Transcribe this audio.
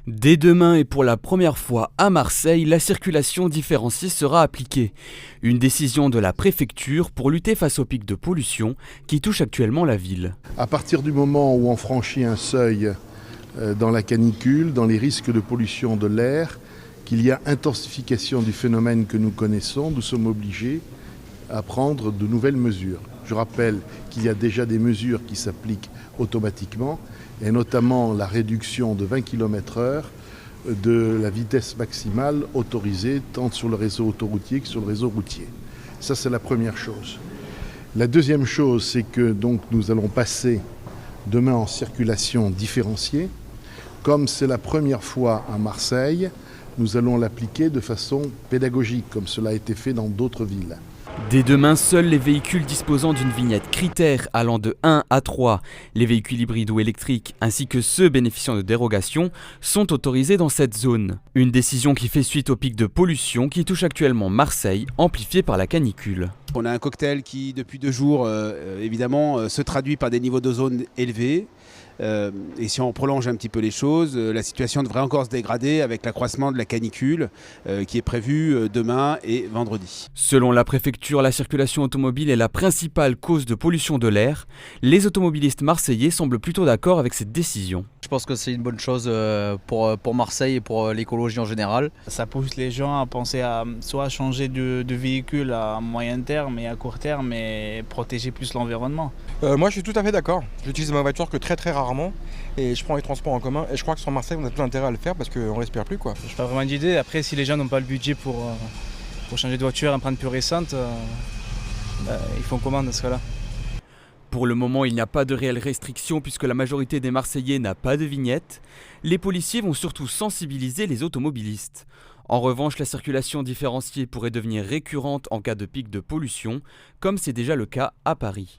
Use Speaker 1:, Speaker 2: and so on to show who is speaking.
Speaker 1: Dès demain et pour la première fois à Marseille, la circulation différenciée sera appliquée. Une décision de la préfecture pour lutter face aux pics de pollution qui touchent actuellement la ville.
Speaker 2: À partir du moment où on franchit un seuil dans la canicule, dans les risques de pollution de l'air, qu'il y a intensification du phénomène que nous connaissons, nous sommes obligés à prendre de nouvelles mesures. Je rappelle qu'il y a déjà des mesures qui s'appliquent automatiquement, et notamment la réduction de 20 km/h de la vitesse maximale autorisée tant sur le réseau autoroutier que sur le réseau routier. Ça, c'est la première chose. La deuxième chose, c'est que donc, nous allons passer demain en circulation différenciée. Comme c'est la première fois à Marseille, nous allons l'appliquer de façon pédagogique, comme cela a été fait dans d'autres villes.
Speaker 1: Dès demain, seuls les véhicules disposant d'une vignette critère allant de 1 à 3, les véhicules hybrides ou électriques, ainsi que ceux bénéficiant de dérogation, sont autorisés dans cette zone. Une décision qui fait suite au pic de pollution qui touche actuellement Marseille, amplifié par la canicule.
Speaker 3: On a un cocktail qui, depuis 2 jours, évidemment, se traduit par des niveaux d'ozone élevés. Et si on prolonge un petit peu les choses, la situation devrait encore se dégrader avec l'accroissement de la canicule qui est prévu demain et vendredi.
Speaker 1: Selon la préfecture, la circulation automobile est la principale cause de pollution de l'air. Les automobilistes marseillais semblent plutôt d'accord avec cette décision.
Speaker 4: Je pense que c'est une bonne chose pour Marseille et pour l'écologie en général.
Speaker 5: Ça pousse les gens à penser à soit changer de véhicule à moyen terme et à court terme et protéger plus l'environnement.
Speaker 6: Moi je suis tout à fait d'accord. J'utilise ma voiture que très rarement et je prends les transports en commun et je crois que sur Marseille on a tout intérêt à le faire parce qu'on respire plus quoi.
Speaker 5: Je n'ai pas vraiment d'idée. Après si les gens n'ont pas le budget pour changer de voiture, empreinte plus récente, ils font comment dans ce cas-là?
Speaker 1: Pour le moment, il n'y a pas de réelle restriction puisque la majorité des Marseillais n'a pas de vignette. Les policiers vont surtout sensibiliser les automobilistes. En revanche, la circulation différenciée pourrait devenir récurrente en cas de pic de pollution, comme c'est déjà le cas à Paris.